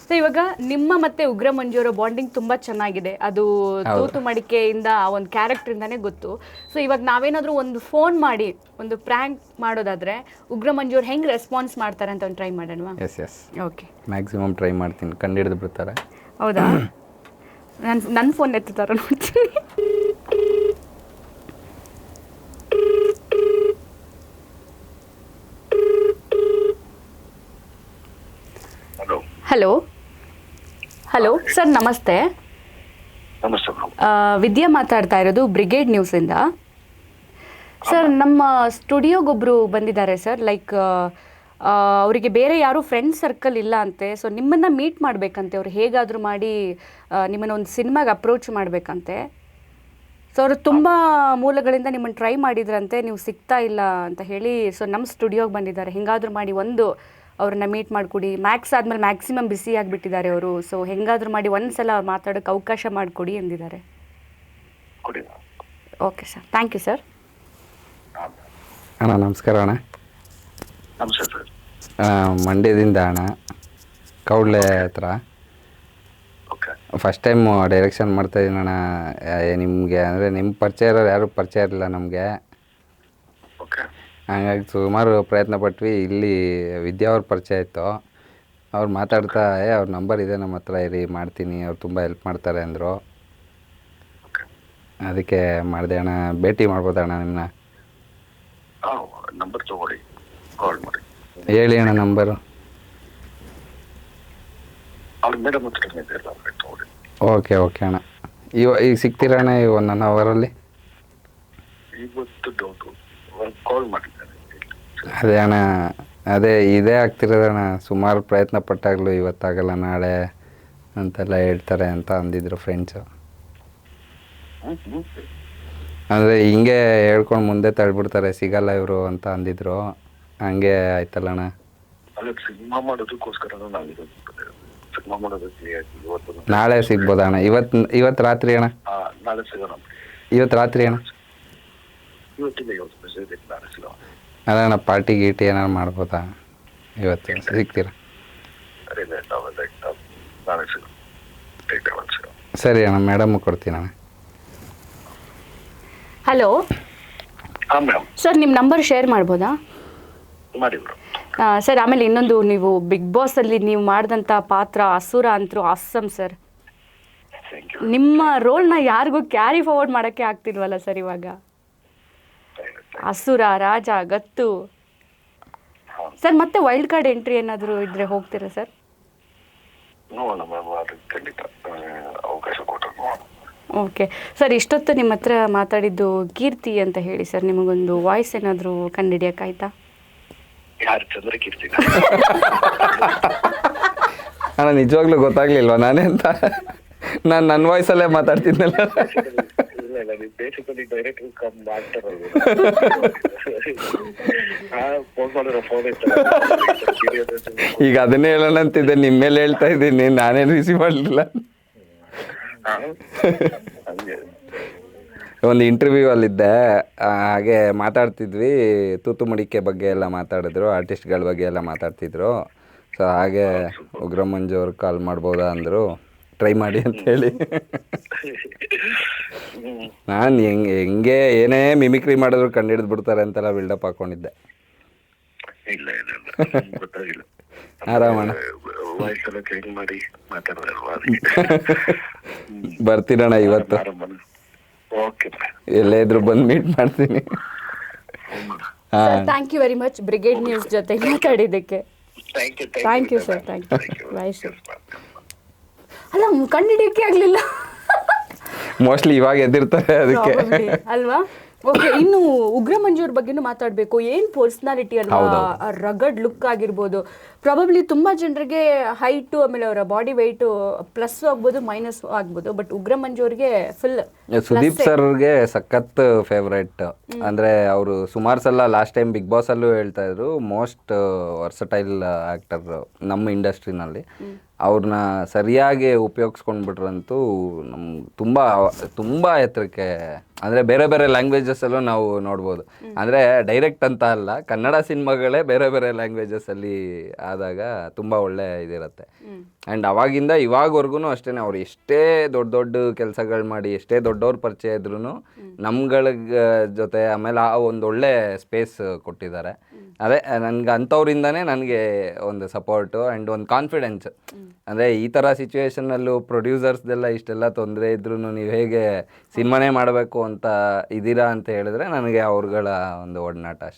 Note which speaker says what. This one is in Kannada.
Speaker 1: ಸೊ ಇವಾಗ ನಿಮ್ಮ ಮತ್ತೆ ಉಗ್ರ ಮಂಜು ಅವರ ಬಾಂಡಿಂಗ್ ತುಂಬಾ ಚೆನ್ನಾಗಿದೆ. ಅದು ತೂತು ಮಡಿಕೆಯಿಂದ ಆ ಒಂದು ಕ್ಯಾರೆಕ್ಟರ್ ಇಂದಾನೇ ಗೊತ್ತು. ಸೊ ಇವಾಗ ನಾವೇನಾದ್ರೂ ಒಂದು ಫೋನ್ ಮಾಡಿ ಒಂದು ಪ್ರ್ಯಾಂಕ್ ಮಾಡೋದಾದ್ರೆ ಉಗ್ರ ಮಂಜು ಅವ್ರು ಹೆಂಗ್ ರೆಸ್ಪಾನ್ಸ್ ಮಾಡ್ತಾರೆ ಅಂತ ಒಂದು ಟ್ರೈ ಮಾಡೋಣವಾ?
Speaker 2: ಎಸ್
Speaker 1: ಓಕೆ,
Speaker 2: ಮ್ಯಾಕ್ಸಿಮಮ್ ಟ್ರೈ ಮಾಡ್ತೀನಿ, ಕಂಡಿಡಿದು ಬಿಡ್ತಾರೆ.
Speaker 1: ಹೌದಾ? ನನ್ನ ಫೋನ್ ಎತ್ತುತ್ತಾರ ನೋಡ್ತೀನಿ. ಹಲೋ ಹಲೋ ಸರ್, ನಮಸ್ತೆ.
Speaker 3: ನಮಸ್ತೆ.
Speaker 1: ವಿದ್ಯಾ ಮಾತಾಡ್ತಾ ಇರೋದು ಬ್ರಿಗೇಡ್ ನ್ಯೂಸಿಂದ. ಸರ್, ನಮ್ಮ ಸ್ಟುಡಿಯೋಗೊಬ್ಬರು ಬಂದಿದ್ದಾರೆ ಸರ್. ಲೈಕ್ ಅವರಿಗೆ ಬೇರೆ ಯಾರೂ ಫ್ರೆಂಡ್ ಸರ್ಕಲ್ ಇಲ್ಲ ಅಂತೆ. ಸೊ ನಿಮ್ಮನ್ನು ಮೀಟ್ ಮಾಡಬೇಕಂತೆ. ಅವ್ರು ಹೇಗಾದರೂ ಮಾಡಿ ನಿಮ್ಮನ್ನು ಒಂದು ಸಿನಿಮಾಗೆ ಅಪ್ರೋಚ್ ಮಾಡಬೇಕಂತೆ. ಸೊ ಅವರು ತುಂಬ ಮೂಲಗಳಿಂದ ನಿಮ್ಮನ್ನು ಟ್ರೈ ಮಾಡಿದ್ರಂತೆ, ನೀವು ಸಿಗ್ತಾ ಇಲ್ಲ ಅಂತ ಹೇಳಿ. ಸೊ ನಮ್ಮ ಸ್ಟುಡಿಯೋಗೆ ಬಂದಿದ್ದಾರೆ. ಹೆಂಗಾದರೂ ಮಾಡಿ ಒಂದು ಅವ್ರನ್ನ ಮೀಟ್ ಮಾಡಿಕೊಡಿ. ಮ್ಯಾಕ್ಸ್ ಆದಮೇಲೆ ಮ್ಯಾಕ್ಸಿಮಮ್ ಬಿಸಿ ಆಗಿಬಿಟ್ಟಿದ್ದಾರೆ ಅವರು. ಸೊ ಹೆಂಗಾದರೂ ಮಾಡಿ ಒಂದು ಸಲ ಮಾತಾಡೋಕ್ಕೆ ಅವಕಾಶ ಮಾಡಿಕೊಡಿ ಎಂದಿದ್ದಾರೆ. Okay sir, thank you sir.
Speaker 2: ಅಣ್ಣ ನಮಸ್ಕಾರ ಅಣ್ಣ.
Speaker 3: ನಮಸ್ತೆ ಸರ್.
Speaker 2: ಮಂಡ್ಯದಿಂದ ಅಣ್ಣ, ಕೌಡ್ಲೆ ಹತ್ರ. ಫಸ್ಟ್ ಟೈಮ್ ಡೈರೆಕ್ಷನ್ ಮಾಡ್ತಾಯಿದ್ದೀನಿ ಅಣ್ಣ. ನಿಮಗೆ ಅಂದರೆ ನಿಮ್ಮ ಪರಿಚಯ ಇರೋರು ಯಾರೂ ಪರಿಚಯ ಇರಲಿಲ್ಲ ನಮಗೆ. ಹಾಗಾಗಿ ಸುಮಾರು ಪ್ರಯತ್ನ ಪಟ್ವಿ. ಇಲ್ಲಿ ವಿದ್ಯಾ ಅವ್ರ ಪರಿಚಯ ಇತ್ತು. ಅವ್ರು ಮಾತಾಡ್ತಾ ಅವ್ರ ನಂಬರ್ ಇದೆ ನಮ್ಮ ಹತ್ರ, ಇರಿ ಮಾಡ್ತೀನಿ, ಅವ್ರು ತುಂಬ ಹೆಲ್ಪ್ ಮಾಡ್ತಾರೆ ಅಂದರು. ಅದಕ್ಕೆ ಮಾಡಿದೆ ಅಣ್ಣ. ಭೇಟಿ ಮಾಡ್ಬೋದಣ್ಣ ನಿಮ್ಮನ್ನ?
Speaker 3: ನಂಬರ್ ತಗೊಳ್ಳಿ, ಕಾಲ್ ಮಾಡಿ.
Speaker 2: ಹೇಳಿ ಅಣ್ಣ ನಂಬರು.
Speaker 3: ಮೇಡಮ್
Speaker 2: ಓಕೆ ಅಣ್ಣ. ಈಗ ಸಿಗ್ತೀರಾ ಅಣ್ಣ ಈ 1 ಅವರಲ್ಲಿ?
Speaker 3: ಇವತ್ತು ಡೌಟು, ಕಾಲ್ ಮಾಡಿದ್ದಾರೆ.
Speaker 2: ಅದೇ ಅಣ್ಣ, ಅದೇ ಇದೇ ಆಗ್ತಿರೋದಣ್ಣ. ಸುಮಾರು ಪ್ರಯತ್ನ ಪಟ್ಟಾಗಲೂ ಇವತ್ತಾಗಲ್ಲ ನಾಳೆ ಅಂತೆಲ್ಲ ಹೇಳ್ತಾರೆ ಅಂತ ಅಂದಿದ್ರು ಫ್ರೆಂಡ್ಸು. ಅಂದರೆ ಹಿಂಗೆ ಹೇಳ್ಕೊಂಡು ಮುಂದೆ ತಳ್ಬಿಡ್ತಾರೆ, ಸಿಗಲ್ಲ ಇವರು ಅಂತ ಅಂದಿದ್ರು. ಹಂಗೆ ಆಯ್ತಲ್ಲಣ್ಣ.
Speaker 3: ಅಲ್ಲ, ಸಿನಿಮಾ ಮಾಡೋದಕ್ಕೋಸ್ಕರ ಸಿನಿಮಾ ಮಾಡೋದಕ್ಕೆ
Speaker 2: ನಾಳೆ ಸಿಗ್ಬೋದಾ ಅಣ್ಣ? ಇವತ್ತು ರಾತ್ರಿ ಅಣ್ಣ?
Speaker 3: ನಾಳೆ ಸಿಗೋಣ.
Speaker 2: ಇವತ್ತು ರಾತ್ರಿ ಅಣ್ಣ?
Speaker 3: ಇವತ್ತಿಲ್ಲ, ಇವತ್ತು ಮೆಸೇಜ್ ಇಲ್ಲ, ನಾಳೆ ಸಿಗೋಣ.
Speaker 2: ಅಣ್ಣ ಪಾರ್ಟಿ ಗೀಟಿ ಏನಾರು ಮಾಡ್ಬೋದಾ ಇವತ್ತು? ಸಿಗ್ತೀರಾ?
Speaker 3: ನಾಳೆ ಸಿಗೋಣ.
Speaker 2: ಸರಿ ಅಣ್ಣ, ಮೇಡಮ್ ಕೊಡ್ತೀನಿ ಅಣ್ಣ.
Speaker 1: ಹಲೋ
Speaker 3: ಹಾಂ ಮೇಡಮ್.
Speaker 1: ಸರ್, ನಿಮ್ಮ ನಂಬರ್ ಶೇರ್ ಮಾಡ್ಬೋದಾ?
Speaker 3: ಮಾಡಿ ಮೇಡಮ್.
Speaker 1: ಸರ್, ಆಮೇಲೆ ಇನ್ನೊಂದು, ನೀವು ಬಿಗ್ ಬಾಸಲ್ಲಿ ನೀವು ಮಾಡಿದಂಥ ಪಾತ್ರ ಅಸುರ ಅಂತೂ ಆಸಮ್ ಸರ್. ನಿಮ್ಮ ರೋಲ್ನ ಯಾರಿಗೂ ಕ್ಯಾರಿ ಫಾರ್ವರ್ಡ್ ಮಾಡೋಕ್ಕೆ ಆಗ್ತಿಲ್ವಲ್ಲ ಸರ್ ಇವಾಗ. ಅಸುರ, ರಾಜ, ಗತ್ತು ಸರ್. ಮತ್ತೆ ವೈಲ್ಡ್ ಕಾರ್ಡ್ ಎಂಟ್ರಿ ಏನಾದರೂ ಇದ್ರೆ ಹೋಗ್ತೀರಾ ಸರ್?
Speaker 3: ನೋಡೋಣ ಮ್ಯಾಮ್, ಅದಕ್ಕೆ ಖಂಡಿತ ಅವಕಾಶ ಕೊಟ್ಟರು.
Speaker 1: ಓಕೆ ಸರ್, ಇಷ್ಟೊತ್ತು ನಿಮ್ಮ ಹತ್ರ ಮಾತಾಡಿದ್ದು ಕೀರ್ತಿ ಅಂತ ಹೇಳಿ ಸರ್. ನಿಮಗೊಂದು ವಾಯ್ಸ್ ಏನಾದರೂ ಕಂಡುಹಿಡಿಯೋಕ್ಕಾಯ್ತಾ?
Speaker 3: ಯಾರು? ಚಂದ್ರಕೀರ್ತಿ.
Speaker 2: ಅಣ್ಣ ನಿಜವಾಗ್ಲೂ ಗೊತ್ತಾಗ್ಲಿಲ್ವಾ ನಾನೇ ಅಂತ? ನಾನು ನನ್ನ ವಾಯ್ಸಲ್ಲೇ ಮಾತಾಡ್ತಿದ್ನಲ್ಲ.
Speaker 3: ಬೇಸಿಕಲಿ ಡೈರೆಕ್ಟ್ ಮಾಡ್ತಾರಲ್ಲ, ಫೋನ್ ಮಾಡಿರೋ ಫೋನ್
Speaker 2: ಈಗ ಅದನ್ನೇ ಹೇಳೋಣ ಅಂತಿದ್ದೆ, ನಿಮ್ಮ ಮೇಲೆ ಹೇಳ್ತಾ ಇದ್ದೀನಿ. ನಾನೇನು ರಿಸೀವ್ ಮಾಡಲಿಲ್ಲ. ಒಂದು ಇಂಟರ್ವ್ಯೂ ಅಲ್ಲಿದ್ದೆ, ಹಾಗೆ ಮಾತಾಡ್ತಿದ್ವಿ. ತೂತು ಮಡಿಕೆ ಬಗ್ಗೆ ಎಲ್ಲ ಮಾತಾಡಿದ್ರು, ಆರ್ಟಿಸ್ಟ್ಗಳ ಬಗ್ಗೆ ಎಲ್ಲ ಮಾತಾಡ್ತಿದ್ರು. ಸೊ ಹಾಗೆ ಉಗ್ರ ಮಂಜು ಅವ್ರು ಕಾಲ್ ಮಾಡ್ಬೋದಾ ಅಂದರು. ಟ್ರೈ ಮಾಡಿ ಅಂತ ಹೇಳಿ ನಾನು ಹೆಂಗೆ ಏನೇ ಮಿಮಿಕ್ರಿ ಮಾಡಿದ್ರು ಕಂಡುಹಿಡಿದು ಬಿಡ್ತಾರೆ ಅಂತೆಲ್ಲ ಬಿಲ್ಡಪ್ ಹಾಕೊಂಡಿದ್ದೆ. ಆರಾಮಣ್ಣ. ಬರ್ತೀರಣ್ಣ ಇವತ್ತು? ಎಲ್ಲೇ ಇದ್ರು ಬಂದು ಮೀಟ್ ಮಾಡ್ತೀನಿ.
Speaker 1: Thank you very much Brigade News ಜೊತೆ ಮಾತಾಡಿದ್ದಕ್ಕೆ. Thank you sir, thank you. Bye sir. ಅಲ್ಲ, ಕಂಡುಹಿಡಿಯೋಕ್ಕೆ ಆಗಲಿಲ್ಲ.
Speaker 2: ಮೋಸ್ಟ್ಲಿ ಇವಾಗ ಎದ್ದಿರ್ತಾರೆ ಅದಕ್ಕೆ
Speaker 1: ಅಲ್ವಾ? ಓಕೆ, ಇನ್ನು ಉಗ್ರ ಮಂಜೂರ್ ಬಗ್ಗೆನೂ ಮಾತಾಡಬೇಕು. ಏನು ಪರ್ಸ್ನಾಲಿಟಿ ಅಲ್ವಾ, ರಗಡ್ ಲುಕ್ ಆಗಿರ್ಬೋದು. ಪ್ರಾಬಬ್ಲಿ ತುಂಬ ಜನರಿಗೆ ಹೈಟು, ಆಮೇಲೆ ಅವರ ಬಾಡಿ ವೆಯ್ಟು ಪ್ಲಸ್ ಆಗ್ಬೋದು, ಮೈನಸ್ ಆಗ್ಬೋದು. ಬಟ್ ಉಗ್ರ ಮಂಜೂರ್ಗೆ ಫುಲ್.
Speaker 2: ಸುದೀಪ್ ಸರ್ಗೆ ಸಖತ್ ಫೇವ್ರೇಟ್. ಅಂದರೆ ಅವರು ಸುಮಾರು ಸಲ ಲಾಸ್ಟ್ ಟೈಮ್ ಬಿಗ್ ಬಾಸಲ್ಲೂ ಹೇಳ್ತಾ ಇದ್ರು, ಮೋಸ್ಟ್ ವರ್ಸಟೈಲ್ ಆ್ಯಕ್ಟರ್ ನಮ್ಮ ಇಂಡಸ್ಟ್ರಿನಲ್ಲಿ. ಅವ್ರನ್ನ ಸರಿಯಾಗಿ ಉಪಯೋಗಿಸ್ಕೊಂಡ್ಬಿಟ್ರಂತೂ ನಮ್ಗೆ ತುಂಬ ಎತ್ತರಕ್ಕೆ, ಅಂದರೆ ಬೇರೆ ಬೇರೆ ಲ್ಯಾಂಗ್ವೇಜಸ್ಸಲ್ಲೂ ನಾವು ನೋಡ್ಬೋದು. ಅಂದರೆ ಡೈರೆಕ್ಟ್ ಅಂತ ಅಲ್ಲ, ಕನ್ನಡ ಸಿನಿಮಾಗಳೇ ಬೇರೆ ಬೇರೆ ಲ್ಯಾಂಗ್ವೇಜಸ್ಸಲ್ಲಿ ಆದಾಗ ತುಂಬ ಒಳ್ಳೆ ಇದಿರುತ್ತೆ. ಆ್ಯಂಡ್ ಅವಾಗಿಂದ ಇವಾಗವರೆಗೂ ಅಷ್ಟೇ, ಅವ್ರು ಎಷ್ಟೇ ದೊಡ್ಡ ದೊಡ್ಡ ಕೆಲಸಗಳು ಮಾಡಿ, ಎಷ್ಟೇ ದೊಡ್ಡವ್ರ ಪರಿಚಯ ಇದ್ರೂ ನಮ್ಗಳ ಜೊತೆ ಆಮೇಲೆ ಆ ಒಂದು ಒಳ್ಳೆ ಸ್ಪೇಸ್ ಕೊಟ್ಟಿದ್ದಾರೆ. ಅದೇ ನನಗೆ ಅಂಥವ್ರಿಂದನೇ ನನಗೆ ಒಂದು ಸಪೋರ್ಟು ಆ್ಯಂಡ್ ಒಂದು ಕಾನ್ಫಿಡೆನ್ಸ್. ಅಂದರೆ ಈ ಥರ ಸಿಚುವೇಶನ್ನಲ್ಲೂ ಪ್ರೊಡ್ಯೂಸರ್ಸ್ದೆಲ್ಲ ಇಷ್ಟೆಲ್ಲ ತೊಂದರೆ ಇದ್ರೂ ನೀವು ಹೇಗೆ ಸಿನಿಮಾನೇ ಮಾಡಬೇಕು ಅಂತ ಇದ್ದೀರಾ ಅಂತ ಹೇಳಿದ್ರೆ ನನಗೆ ಅವ್ರುಗಳ ಒಂದು ಒಡನಾಟ ಅಷ್ಟೇ.